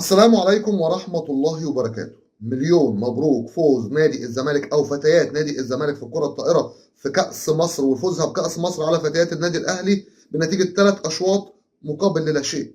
السلام عليكم ورحمة الله وبركاته. مليون مبروك فوز نادي الزمالك أو فتيات نادي الزمالك في الكرة الطائرة في كأس مصر وفوزها بكأس مصر على فتيات النادي الأهلي بنتيجة 3 أشواط مقابل لا شيء.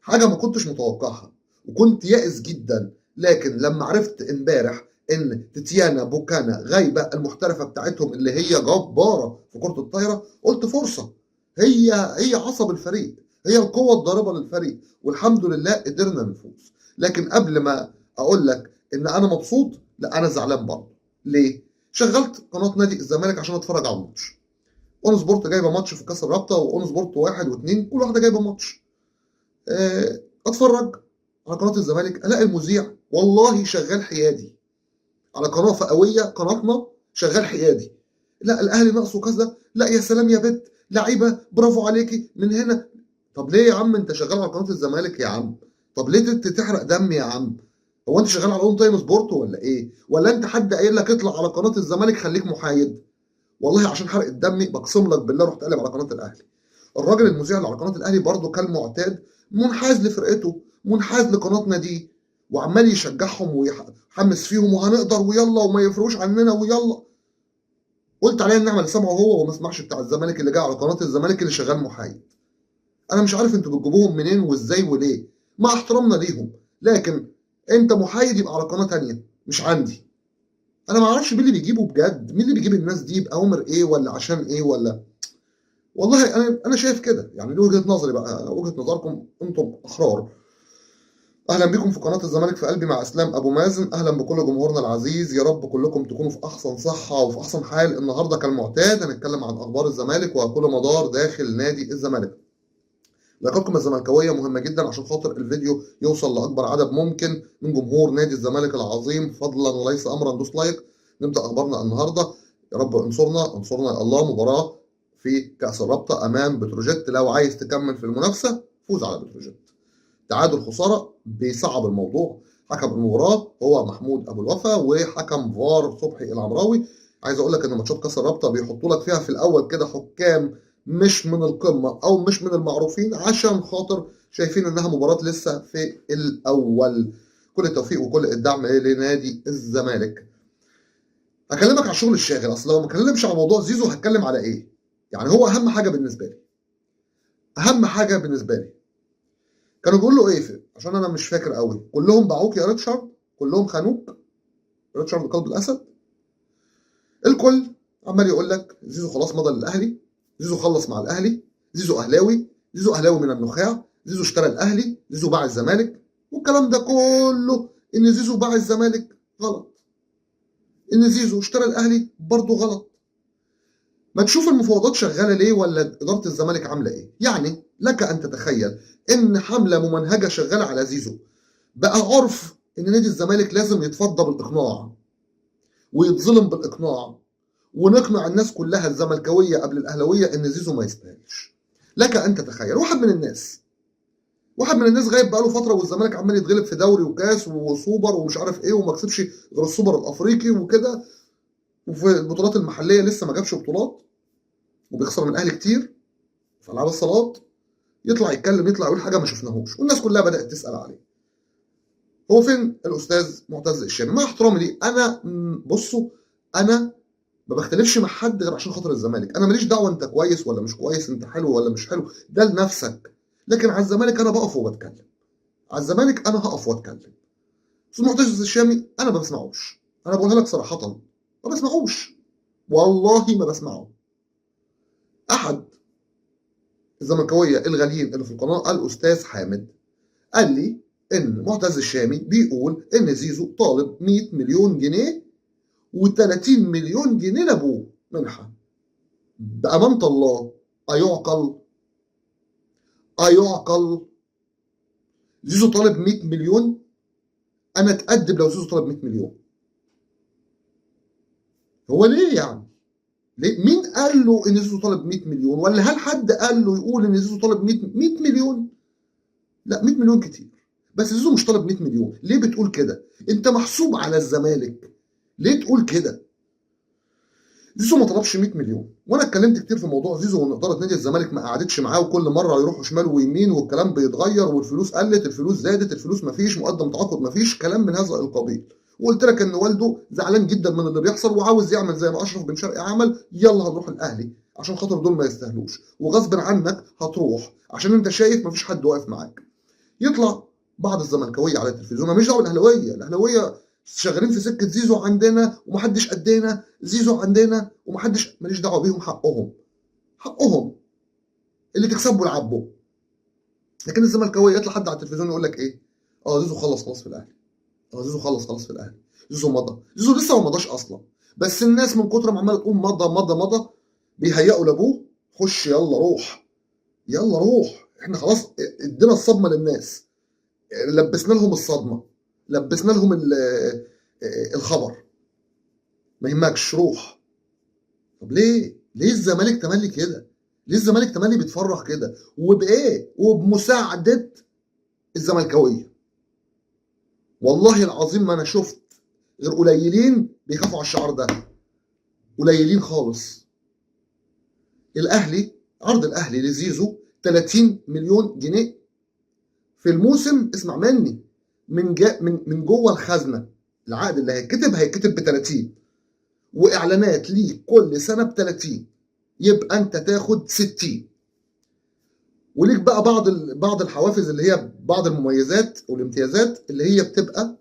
حاجة ما كنتش متوقعها وكنت يائس جدا، لكن لما عرفت امبارح إن تيتيانا بوكانا غايبة المحترفة بتاعتهم اللي هي جبارة في كرة الطايرة قلت فرصة. هي عصب الفريق، هي القوة الضاربة للفريق، والحمد لله قدرنا نفوز. لكن قبل ما اقول لك ان انا مبسوط، لا انا زعلان برضه. ليه؟ شغلت قناه نادي الزمالك عشان اتفرج على الماتش. اون سبورت جايبه ماتش في كاس الرابطه، واون سبورت واحد واثنين كل واحده جايبه ماتش. اتفرج على قناه الزمالك الاقي المذيع والله شغال حيادي على قناه فئويه قناتنا، شغال حيادي. لا الاهلي ناقصه كذا، لا يا سلام يا بت لعيبه برافو عليكي من هنا. طب ليه يا عم انت شغال على قناه الزمالك يا عم؟ طب ليه تحرق دم يا عم؟ هو انت شغال على اون تايم سبورت ولا ايه؟ ولا انت حد قايل لك اطلع على قناه الزمالك خليك محايد؟ والله عشان حرق الدم بقسم لك بالله رحت قلب على قناه الاهلي. الراجل المذيع اللي على قناه الاهلي برضه كالمعتاد منحاز لفرقته، منحاز لقناه ناديه، وعمال يشجعهم ويحمس فيهم وهنقدر ويلا وما يفرقوش عننا ويلا. قلت عليه النعمه اللي سمعه هو وما سمعش بتاع الزمالك اللي جاي على قناه الزمالك اللي شغال محايد. انا مش عارف انتوا بتجيبوهم منين وازاي وليه، مع احترامنا ليهم، لكن انت محايد يبقى على قناه تانيه مش عندي. انا ما اعرفش مين اللي بيجيبه بجد، مين اللي بيجيب الناس دي باوامر ايه ولا عشان ايه ولا. والله انا شايف كده، يعني دي وجهه نظري بقى، وجهه نظركم انتم احرار. اهلا بكم في قناه الزمالك في قلبي مع اسلام ابو مازن. اهلا بكل جمهورنا العزيز، يا رب كلكم تكونوا في احسن صحه وفي احسن حال. النهارده كالمعتاد هنتكلم عن اخبار الزمالك وكل مدار داخل نادي الزمالك. لقاءكم الزملكاويه مهمه جدا عشان خاطر الفيديو يوصل لاكبر عدد ممكن من جمهور نادي الزمالك العظيم، فضلا وليس امرا. دوس لايك. نبدا اخبارنا النهارده. يا رب انصرنا يا الله. مباراه في كاس الرابطه امام بتروجيت، لو عايز تكمل في المنافسه فوز على بتروجيت. تعادل خساره بيصعب الموضوع. حكم المباراه هو محمود ابو الوفا، وحكم فار صبحي العمراوي. عايز اقول لك ان ماتشات كاس الرابطه بيحطوا لك فيها في الاول كده حكام مش من القمه او مش من المعروفين، عشان خاطر شايفين انها مباراه لسه في الاول. كل التوفيق وكل الدعم لنادي الزمالك. هكلمك على الشغل الشاغل. اصل لو ما اتكلمش على موضوع زيزو هتكلم على ايه؟ يعني هو اهم حاجه بالنسبه لي، اهم حاجه بالنسبه لي كانوا بيقولوا له ايه؟ عشان انا مش فاكر قوي. كلهم باعوك يا ريتشارد، كلهم خانوك. ريتشارد قلب الاسد. الكل عمال يقول لك زيزو خلاص مضى للاهلي، زيزو خلص مع الاهلي، زيزو اهلاوي، زيزو اهلاوي من النخاع، زيزو اشترى الاهلي، زيزو باع الزمالك. والكلام ده كله ان زيزو باع الزمالك غلط، ان زيزو اشترى الاهلي برضه غلط. ما تشوف المفاوضات شغاله ليه ولا اداره الزمالك عامله ايه. يعني لك ان تتخيل ان حمله ممنهجه شغاله على زيزو. بقى عرف ان نادي الزمالك لازم يتفضى بالاقناع ويتظلم بالاقناع، ونقنع الناس كلها الزملكاويه قبل الاهلاويه ان زيزو ما يستاهلش. لك ان تتخيل واحد من الناس غايب بقاله فتره، والزمالك عمال يتغلب في دوري وكاس وسوبر ومش عارف ايه، وما كسبش غير السوبر الافريقي وكده، وفي البطولات المحليه لسه ما جابش بطولات، وبيخسر من الاهلي كتير في العاب الصالات. يطلع يتكلم، يطلع يقول حاجه ما شفناهوش، والناس كلها بدات تسال عليه. هو فين الاستاذ معتز الشامي؟ مع احترامي ليه، انا بصوا، انا ما بختلفش مع حد غير عشان خاطر الزمالك. انا ماليش دعوه انت كويس ولا مش كويس، انت حلو ولا مش حلو، ده لنفسك. لكن على الزمالك انا بقف وبتكلم، على الزمالك انا هقف واتكلم. استاذ معتز الشامي انا ما بسمعوش، انا بقولها لك صراحه، ما بسمعوش، والله ما بسمعه. احد الزملكاويه الغاليين اللي في القناه الاستاذ حامد قال لي ان معتز الشامي بيقول ان زيزو طالب 100 مليون جنيه و30 مليون جنيه لابوه منحه. بامانه الله ايعقل؟ ايعقل؟ زيزو طالب 100 مليون؟ انا اتأدب لو زيزو طالب 100 مليون. هو ليه يعني؟ ليه؟ مين قال له ان زيزو طالب 100 مليون؟ ولا هل حد قال له يقول ان زيزو طالب 100 مليون؟ لا 100 مليون كتير، بس زيزو مش طالب 100 مليون. ليه بتقول كده؟ انت محسوب على الزمالك، ليه تقول كده؟ زيزو ما طلبش 100 مليون، وانا اتكلمت كتير في موضوع زيزو، وان اداره نادي الزمالك ما قعدتش معاه، وكل مره يروحوا شمال ويمين والكلام بيتغير، والفلوس قلت، الفلوس زادت، الفلوس ما فيش، مقدم تعاقد ما فيش، كلام من هذا القبيل. وقلت لك ان والده زعلان جدا من اللي بيحصل، وعاوز يعمل زي ما اشرف بن شرقي عمل، يلا هنروح الاهلي عشان خاطر دول ما يستاهلوش، وغصب عنك هتروح عشان انت شايف ما فيش حد واقف معاك. يطلع بعض الزملكاويه على التلفزيون، انا ماليش دعوه بالاهلاويه، الاهلاويه شغالين في سكه زيزو عندنا ومحدش قدنا، زيزو عندنا ومحدش، ماليش دعوه بيهم، حقهم، حقهم اللي تكسبوا العبوا. لكن الزملكاويه يطلع حد على التلفزيون يقول لك ايه؟ اه زيزو خلص خلاص في الاهلي، اه زيزو خلص خلاص في الاهلي، زيزو مضى، زيزو لسه ما مضاش اصلا، بس الناس من كتر ما عماله تقول مضى مضى مضى بيهيئوا لابوه، خش يلا روح، يلا روح، احنا خلاص ادينا الصدمه للناس، لبسنا لهم الصدمه، لبسنا لهم الخبر، ما يهمكش روح. طب ليه؟ ليه الزمالك تملي كده؟ ليه الزمالك تملي بيتفرح كده؟ وبايه؟ وبمساعده الزملكاويه. والله العظيم ما انا شفت غير قليلين بيخافوا على الشعار ده، قليلين خالص. الاهلي، عرض الاهلي لزيزو 30 مليون جنيه في الموسم، اسمع مني، من جوه الخزنه. العقد اللي هيتكتب ب 30، واعلانات ليك كل سنه ب 30، يبقى انت تاخد 60. وليك بقى بعض الحوافز، اللي هي بعض المميزات والامتيازات، اللي هي بتبقى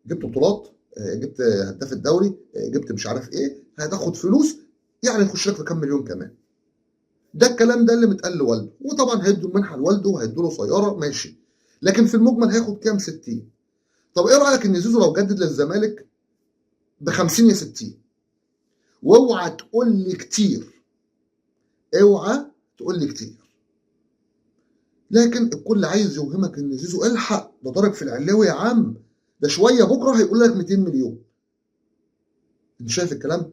جبت بطولات، جبت هداف الدوري، جبت مش عارف ايه، هتاخد فلوس، يعني تخش لك في كام مليون كمان. ده الكلام ده اللي متقال لوالده، وطبعا هيدوا المنحه لوالده وهيدوا له سياره، ماشي، لكن في المجمل هياخد كام؟ 60. طب ايه رايك ان زيزو لو جدد للزمالك ب 50 يا 60؟ واوعى تقول لي كتير، اوعى تقول لي كتير. لكن الكل عايز يوهمك ان زيزو الحق، ده ضارب في العلاوي يا عم، ده شويه بكره هيقول لك 200 مليون. انت شايف الكلام؟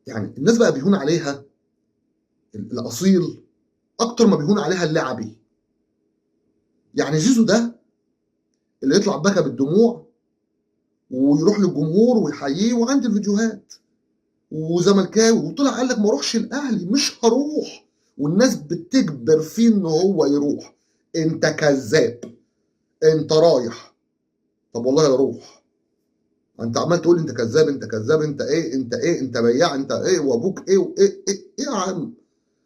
يعني الناس بقى بيهون عليها الاصيل اكتر ما بيهون عليها اللعبي. يعني زيزو ده اللي يطلع بكى بالدموع ويروح للجمهور ويحييه، وعندي الفيديوهات، وزملكاوي وطلع قال لك ما اروحش الاهلي، مش هروح، والناس بتجبر فيه ان هو يروح. انت كذاب، انت رايح. طب والله لا روح، انت عمال تقول انت كذاب، انت كذاب، انت ايه، انت ايه، انت بياع، انت ايه، وابوك ايه، وايه ايه يا عم،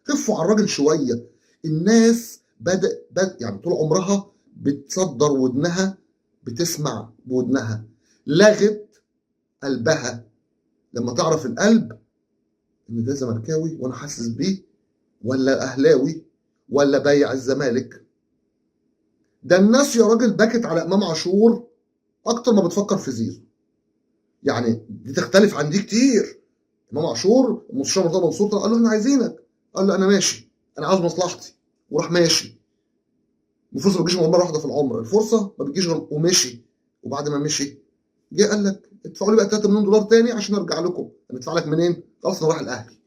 خفوا على الراجل شويه. الناس بدأ يعني طول عمرها بتصدر ودنها، بتسمع بودنها، لغت قلبها لما تعرف القلب ان ده زملكاوي وانا حاسس بيه، ولا اهلاوي، ولا بايع الزمالك. ده الناس يا راجل بكت على امام عاشور اكتر ما بتفكر في زيزو. يعني دي تختلف عن دي كتير. امام عاشور المستشار مرتضى منصور قال له احنا عايزينك، قال له انا ماشي، انا عاوز مصلحتي، وراح ماشي. الفرصه ما بتجيش غير مره واحده في العمر، الفرصه ما بتجيش غير، ومشي. وبعد ما مشي جه قال لك ادفعوا لي بقى 3 مليون دولار تاني عشان ارجع لكم. هندفع لك منين؟ خلاص انا رايح الاهلي.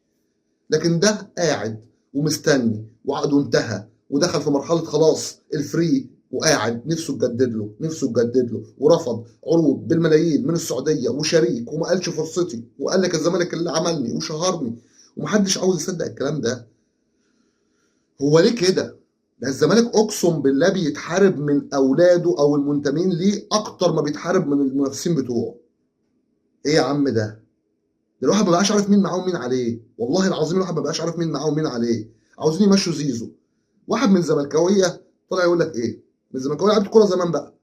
لكن ده قاعد ومستني، وعقده انتهى ودخل في مرحله خلاص الفري، وقاعد نفسه تجدد له، نفسه تجدد له، ورفض عروض بالملايين من السعوديه وشريك، وما قالش فرصتي، وقال لك الزمالك اللي عملني وشهرني، ومحدش عاوز يصدق الكلام ده. هو ليه كده؟ ده الزمالك اقسم بالله بيتحارب من اولاده او المنتمين ليه اكتر ما بيتحارب من المنافسين بتوعه. ايه يا عم ده الواحد ما بقاش عارف مين معاه ومين عليه، والله العظيم الواحد ما بقاش عارف مين معاه ومين عليه. عاوزين يمشوا زيزو. واحد من الزملكاويه طلع يقول لك ايه؟ من الزملكاويه لعبت كوره زمان بقى،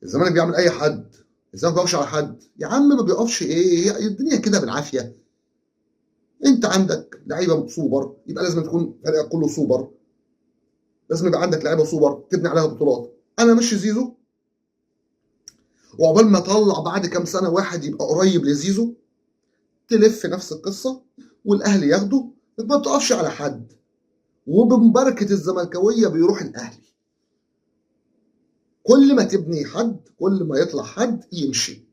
الزمالك بيعمل اي حد، الزمالك ما بيقفش على حد. يا عم ما بيقفش ايه، هي الدنيا كده بالعافيه. انت عندك لعيبه سوبر، يبقى لازم تكون فريقك كله سوبر، لازم يبقى عندك لعيبه سوبر تبني عليها بطولات. انا ماشي زيزو، وعقبال ما اطلع بعد كام سنه واحد يبقى قريب لزيزو، تلف نفس القصه والاهلي ياخده. ما بتقفش على حد، وبمباركه الزملكاويه بيروح الاهلي. كل ما تبني حد، كل ما يطلع حد يمشي،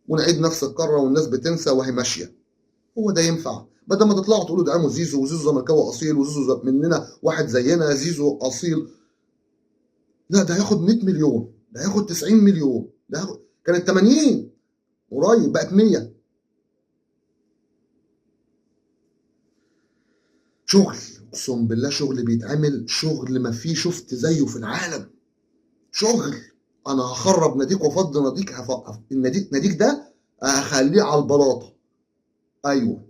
ونعيد نفس القاره والناس بتنسى وهي ماشيه. هو ده ينفع؟ بدل ما تطلعوا تقولوا ده زيزو، وزيزو زملكاوي اصيل، وزيزو مننا واحد زينا، زيزو اصيل. لا ده هياخد 100 مليون، ده هياخد 90 مليون، ده كانت 80 قريب بقت 100. شغل، اقسم بالله شغل بيتعمل، شغل ما فيه شفت زيه في العالم. شغل، انا هخرب ناديك وافضي ناديك، ناديك ده هخليه على البلاطه. ايوه،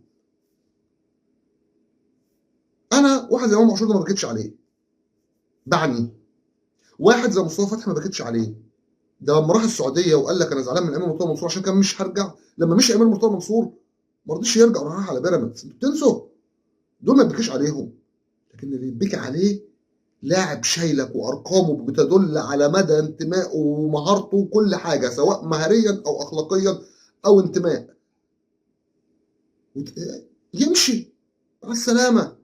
انا واحد زي امام عاشور ده ما بكتش عليه، بعني واحد زي مصطفى فتحي ما بكتش عليه. ده لما راح السعوديه وقال لك انا زعلان من امير مرتضى منصور عشان كان مش هرجع، لما مشي امير مرتضى منصور ما رضيش يرجع وراح على بيراميدز. انتوا بتنسوا دول ما بيبكيش عليهم، لكن اللي يبكي عليه لاعب شايلك وارقامه بتدل على مدى انتمائه ومهارته وكل حاجه، سواء مهاريا او اخلاقيا او انتماء، يمشي مع السلامه.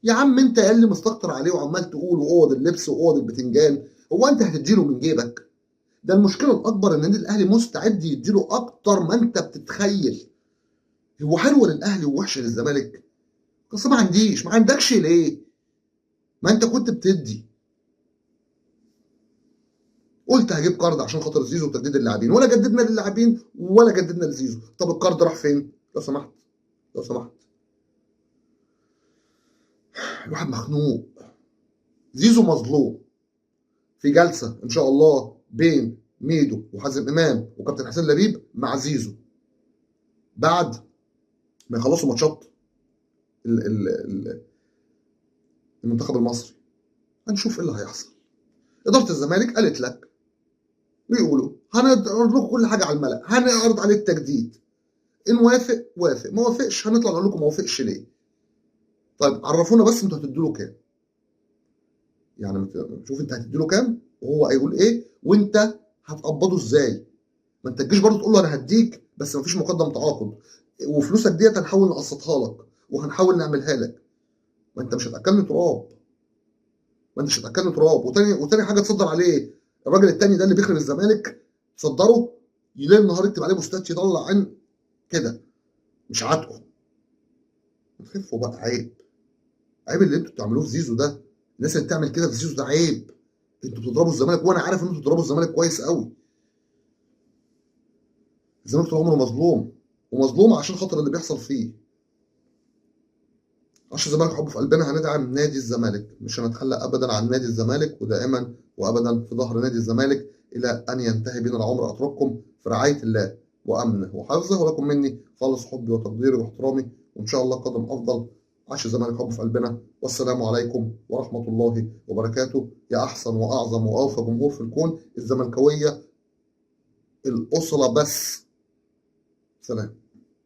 يا عم انت اللي مستكتر عليه وعمال تقول واوض اللبس واوض البتنجان، هو انت هتديله من جيبك؟ ده المشكله الاكبر ان النادي الاهلي مستعد يديله اكتر ما انت بتتخيل. هو حلو للاهلي ووحش للزمالك؟ بس ما عنديش، ما عندكش ليه؟ ما انت كنت بتدي، قلت هجيب كارد عشان خاطر زيزو وتجديد اللاعبين، ولا جددنا للاعبين ولا جددنا لزيزو. طب الكارد راح فين؟ لو سمحت، لو سمحت. الواحد مخنوق. زيزو مظلوم. في جلسه ان شاء الله بين ميدو وحازم امام وكابتن حسين لبيب مع زيزو بعد ما يخلصوا ماتشات المنتخب المصري، هنشوف ايه اللي هيحصل. اداره الزمالك قالت لك، بيقولوا هنعرض لكم كل حاجه على الملأ، هنعرض عليه التجديد، ان وافق وافق، ما وافقش هنطلع نقول لكم ما وافقش ليه. طيب عرفونا بس انتوا هتدوا له كام، يعني شوف انت هتدي له كام وهو هيقول ايه وانت هتقبضه ازاي. ما انت تجيش برضه تقول له انا هديك بس ما فيش مقدم تعاقد، وفلوسك ديت هنحاول نقسطها لك وهنحاول نعملها لك. ما انت مش هتاكلني تراب، ما انتش هتاكلني تراب. وتاني حاجه تصدر عليه الراجل التاني ده اللي بيخرب الزمالك، تصدره يلاقي النهار يكتب عليه بوستات يطلع عن كده، مش عاتقه. خفوا بقى، عيب، عيب اللي انتوا بتعملوه في زيزو ده. الناس اللي بتعمل كده في زيزو ده عيب. انتوا بتضربوا الزمالك وانا عارف ان انتوا بتضربوا الزمالك كويس قوي. الزمالك طول عمره مظلوم، ومظلوم عشان خاطر اللي بيحصل فيه. عشان الزمالك حب في قلبنا هندعم نادي الزمالك، مش هنتخلى ابدا عن نادي الزمالك، ودائما وابدا في ظهر نادي الزمالك الى ان ينتهي بنا العمر. اترككم في رعايه الله وامنه وحفظه، ولكم مني خالص حبي وتقديري واحترامي، وان شاء الله قدم افضل. عاش الزمالك حب في قلبنا، والسلام عليكم ورحمه الله وبركاته. يا احسن واعظم واوفى جمهور في الكون، الزملكاويه الاصله بس. سلام.